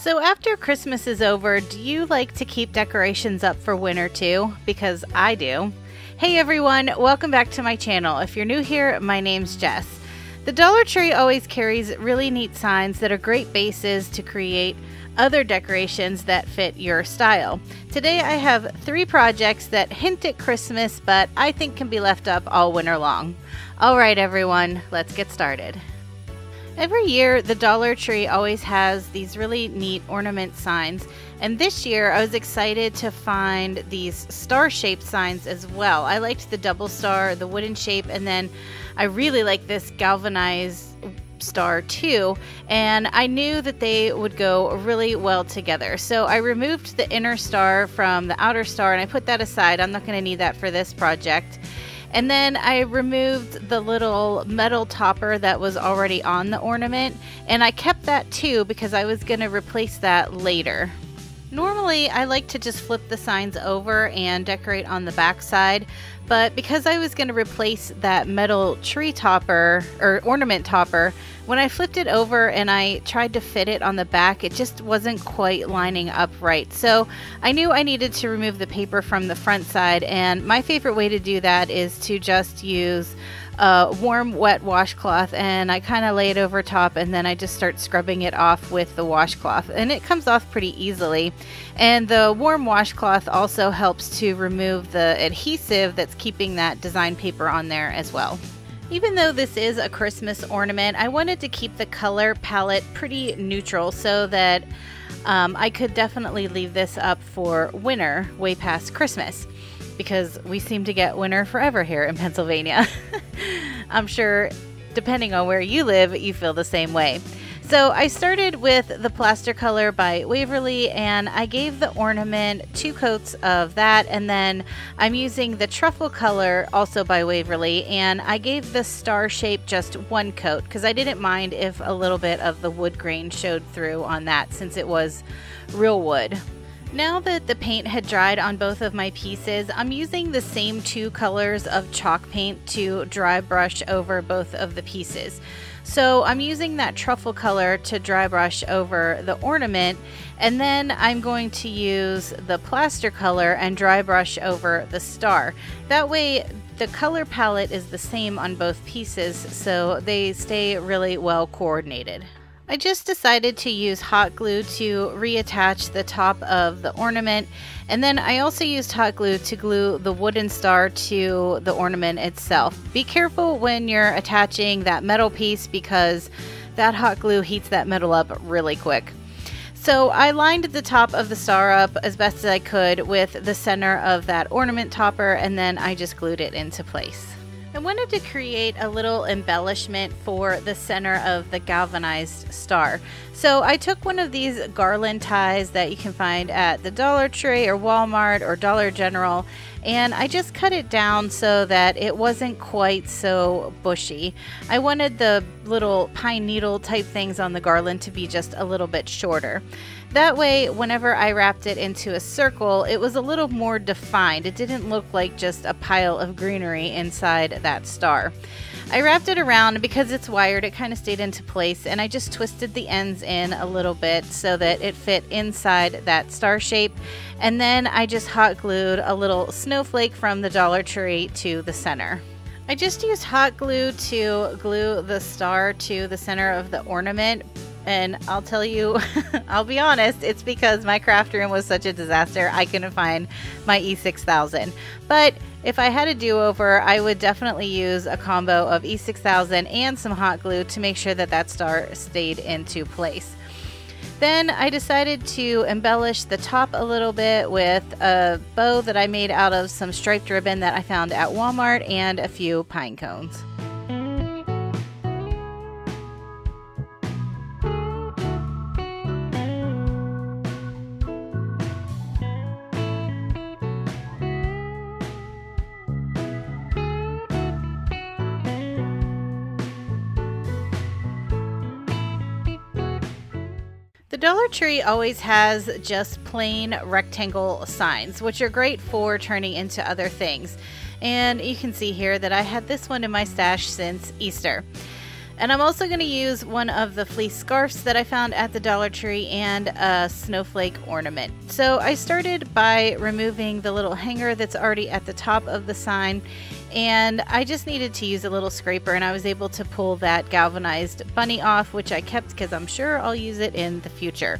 So after Christmas is over, do you like to keep decorations up for winter too? Because I do. Hey everyone, welcome back to my channel. If you're new here, my name's Jess. The Dollar Tree always carries really neat signs that are great bases to create other decorations that fit your style. Today I have 3 projects that hint at Christmas, but I think can be left up all winter long. Alright everyone, let's get started. Every year, the Dollar Tree always has these really neat ornament signs, and this year I was excited to find these star-shaped signs as well. I liked the double star, the wooden shape, and then I really like this galvanized star too, and I knew that they would go really well together. So I removed the inner star from the outer star and I put that aside. I'm not going to need that for this project. And then I removed the little metal topper that was already on the ornament, and I kept that too because I was going to replace that later. Normally I like to just flip the signs over and decorate on the back side, but because I was going to replace that metal tree topper or ornament topper, when I flipped it over and I tried to fit it on the back, it just wasn't quite lining up right. So I knew I needed to remove the paper from the front side, and my favorite way to do that is to just use a warm wet washcloth, and I kind of lay it over top and then I just start scrubbing it off with the washcloth, and it comes off pretty easily. And the warm washcloth also helps to remove the adhesive that's keeping that design paper on there as well. Even though this is a Christmas ornament, I wanted to keep the color palette pretty neutral so that I could definitely leave this up for winter way past Christmas, because we seem to get winter forever here in Pennsylvania. I'm sure depending on where you live, you feel the same way. So I started with the Plaster Color by Waverly, and I gave the ornament 2 coats of that, and then I'm using the Truffle Color also by Waverly, and I gave the star shape just 1 coat because I didn't mind if a little bit of the wood grain showed through on that since it was real wood. Now that the paint had dried on both of my pieces, I'm using the same 2 colors of chalk paint to dry brush over both of the pieces. So I'm using that Truffle Color to dry brush over the ornament, and then I'm going to use the Plaster Color and dry brush over the star. That way the color palette is the same on both pieces, so they stay really well coordinated. I just decided to use hot glue to reattach the top of the ornament, and then I also used hot glue to glue the wooden star to the ornament itself. Be careful when you're attaching that metal piece because that hot glue heats that metal up really quick. So I lined the top of the star up as best as I could with the center of that ornament topper, and then I just glued it into place. I wanted to create a little embellishment for the center of the galvanized star. So I took one of these garland ties that you can find at the Dollar Tree or Walmart or Dollar General, and I just cut it down so that it wasn't quite so bushy. I wanted the little pine needle type things on the garland to be just a little bit shorter. That way, whenever I wrapped it into a circle, it was a little more defined. It didn't look like just a pile of greenery inside that star. I wrapped it around, because it's wired, it kind of stayed into place, and I just twisted the ends in a little bit so that it fit inside that star shape, and then I just hot glued a little snowflake from the Dollar Tree to the center. I just used hot glue to glue the star to the center of the ornament, and I'll tell you, I'll be honest, it's because my craft room was such a disaster I couldn't find my E6000. But if I had a do-over, I would definitely use a combo of E6000 and some hot glue to make sure that that star stayed into place. Then I decided to embellish the top a little bit with a bow that I made out of some striped ribbon that I found at Walmart and a few pine cones. The Dollar Tree always has just plain rectangle signs, which are great for turning into other things. And you can see here that I had this one in my stash since Easter. And I'm also going to use one of the fleece scarves that I found at the Dollar Tree and a snowflake ornament. So I started by removing the little hanger that's already at the top of the sign, and I just needed to use a little scraper, and I was able to pull that galvanized bunny off, which I kept because I'm sure I'll use it in the future.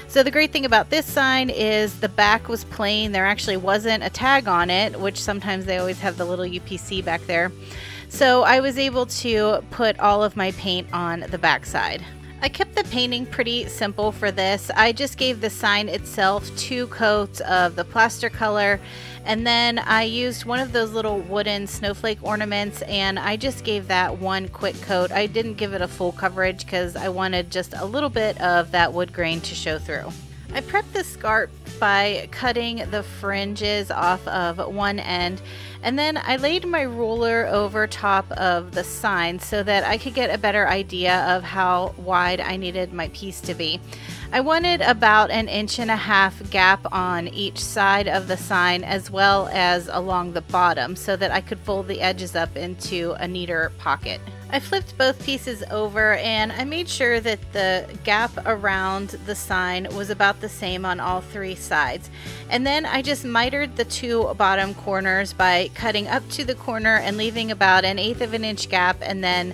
So the great thing about this sign is the back was plain. There actually wasn't a tag on it, which sometimes they always have the little UPC back there. So I was able to put all of my paint on the back side. I kept the painting pretty simple for this. I just gave the sign itself 2 coats of the plaster color, and then I used one of those little wooden snowflake ornaments, and I just gave that 1 quick coat. I didn't give it a full coverage because I wanted just a little bit of that wood grain to show through. I prepped the scarf by cutting the fringes off of one end, and then I laid my ruler over top of the sign so that I could get a better idea of how wide I needed my piece to be. I wanted about 1.5 inch gap on each side of the sign as well as along the bottom so that I could fold the edges up into a neater pocket. I flipped both pieces over and I made sure that the gap around the sign was about the same on all 3 sides. And then I just mitered the 2 bottom corners by cutting up to the corner and leaving about 1/8 inch gap, and then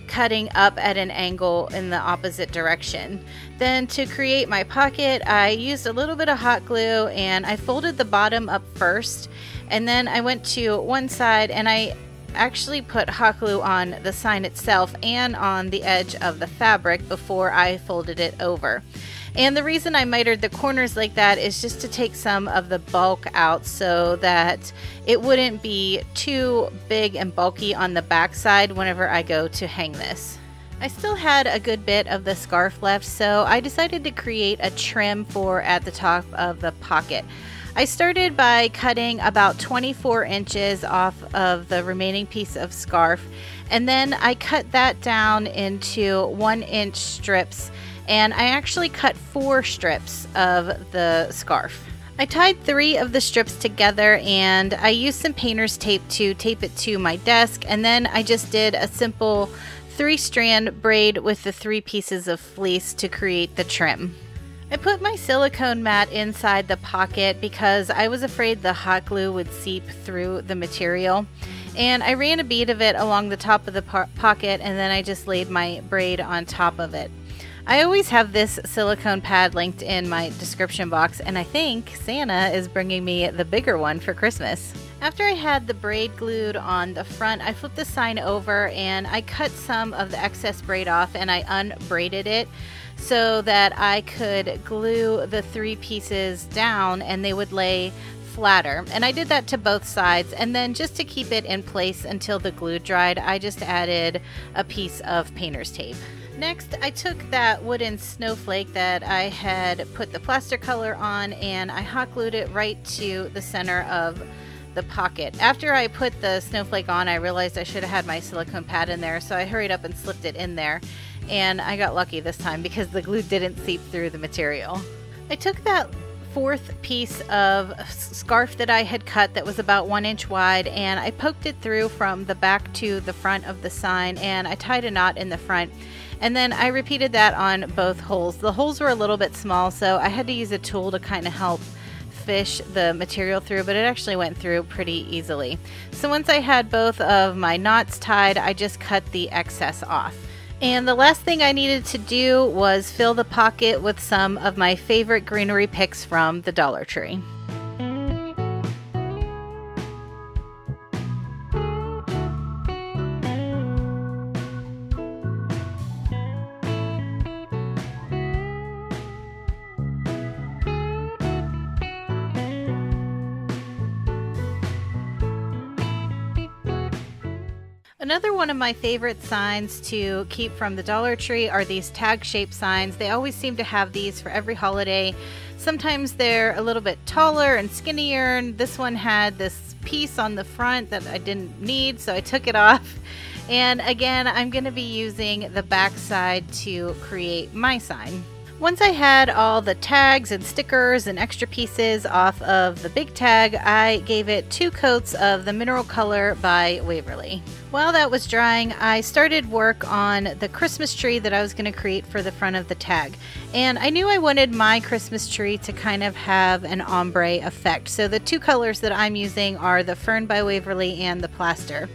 cutting up at an angle in the opposite direction. Then to create my pocket, I used a little bit of hot glue and I folded the bottom up first, and then I went to one side and I actually put hot glue on the sign itself and on the edge of the fabric before I folded it over. And the reason I mitered the corners like that is just to take some of the bulk out so that it wouldn't be too big and bulky on the back side whenever I go to hang this. I still had a good bit of the scarf left, so I decided to create a trim for at the top of the pocket. I started by cutting about 24 inches off of the remaining piece of scarf, and then I cut that down into 1-inch strips, and I actually cut 4 strips of the scarf. I tied 3 of the strips together and I used some painter's tape to tape it to my desk, and then I just did a simple 3-strand braid with the 3 pieces of fleece to create the trim. I put my silicone mat inside the pocket because I was afraid the hot glue would seep through the material, and I ran a bead of it along the top of the pocket, and then I just laid my braid on top of it. I always have this silicone pad linked in my description box, and I think Santa is bringing me the bigger one for Christmas. After I had the braid glued on the front, I flipped the sign over and I cut some of the excess braid off and I unbraided it so that I could glue the 3 pieces down and they would lay flatter. And I did that to both sides, and then just to keep it in place until the glue dried, I just added a piece of painter's tape. Next, I took that wooden snowflake that I had put the plaster color on and I hot glued it right to the center of the pocket. After I put the snowflake on, I realized I should have had my silicone pad in there, so I hurried up and slipped it in there, and I got lucky this time because the glue didn't seep through the material. I took that 4th piece of scarf that I had cut that was about 1 inch wide, and I poked it through from the back to the front of the sign, and I tied a knot in the front, and then I repeated that on both holes. The holes were a little bit small, so I had to use a tool to kind of help fish the material through, but it actually went through pretty easily. So once I had both of my knots tied, I just cut the excess off. And the last thing I needed to do was fill the pocket with some of my favorite greenery picks from the Dollar Tree. Another one of my favorite signs to keep from the Dollar Tree are these tag-shaped signs. They always seem to have these for every holiday. Sometimes they're a little bit taller and skinnier, and this one had this piece on the front that I didn't need, so I took it off. And again, I'm going to be using the back side to create my sign. Once I had all the tags and stickers and extra pieces off of the big tag, I gave it 2 coats of the Mineral Color by Waverly. While that was drying, I started work on the Christmas tree that I was going to create for the front of the tag. And I knew I wanted my Christmas tree to kind of have an ombre effect. So the 2 colors that I'm using are the Fern by Waverly and the Plaster.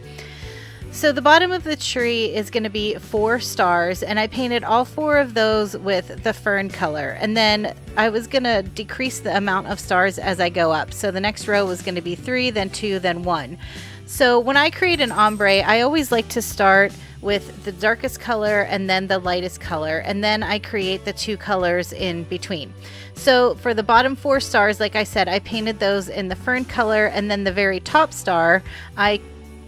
So the bottom of the tree is going to be 4 stars, and I painted all 4 of those with the fern color. And then I was going to decrease the amount of stars as I go up. So the next row was going to be 3, then 2, then 1. So when I create an ombre, I always like to start with the darkest color and then the lightest color, and then I create the 2 colors in between. So for the bottom 4 stars, like I said, I painted those in the fern color, and then the very top star I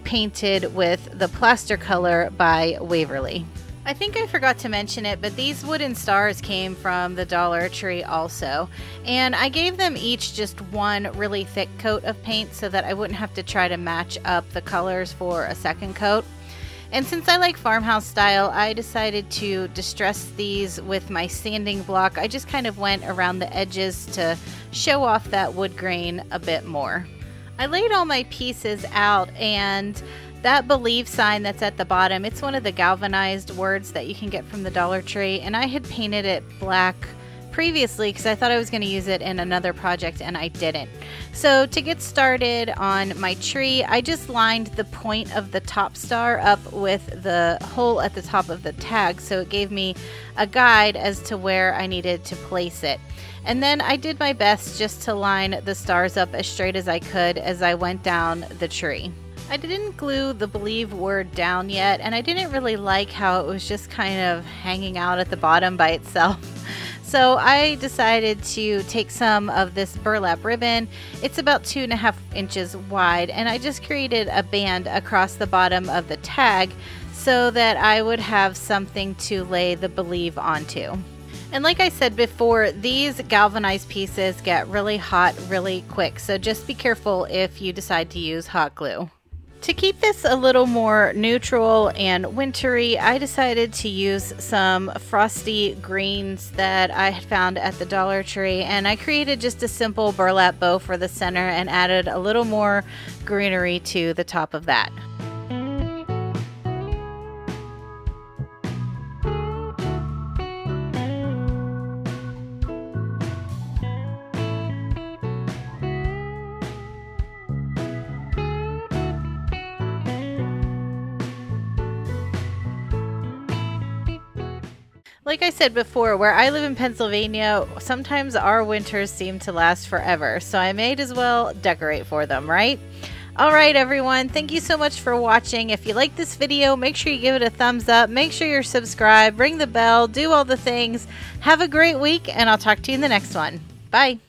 painted with the Plaster Color by Waverly. I think I forgot to mention it, but these wooden stars came from the Dollar Tree also, and I gave them each just 1 really thick coat of paint so that I wouldn't have to try to match up the colors for a second coat. And since I like farmhouse style, I decided to distress these with my sanding block. I just kind of went around the edges to show off that wood grain a bit more. I laid all my pieces out, and that believe sign that's at the bottom, it's one of the galvanized words that you can get from the Dollar Tree, and I had painted it black previously because I thought I was going to use it in another project, and I didn't. So to get started on my tree, I just lined the point of the top star up with the hole at the top of the tag, so it gave me a guide as to where I needed to place it. And then I did my best just to line the stars up as straight as I could as I went down the tree. I didn't glue the believe word down yet, and I didn't really like how it was just kind of hanging out at the bottom by itself. So I decided to take some of this burlap ribbon. It's about 2.5 inches wide, and I just created a band across the bottom of the tag so that I would have something to lay the believe onto. And like I said before, these galvanized pieces get really hot really quick, so just be careful if you decide to use hot glue. To keep this a little more neutral and wintry, I decided to use some frosty greens that I had found at the Dollar Tree, and I created just a simple burlap bow for the center and added a little more greenery to the top of that. Like I said before, where I live in Pennsylvania, sometimes our winters seem to last forever, so I may as well decorate for them, right? Alright everyone, thank you so much for watching. If you like this video, make sure you give it a thumbs up, make sure you're subscribed, ring the bell, do all the things. Have a great week, and I'll talk to you in the next one. Bye!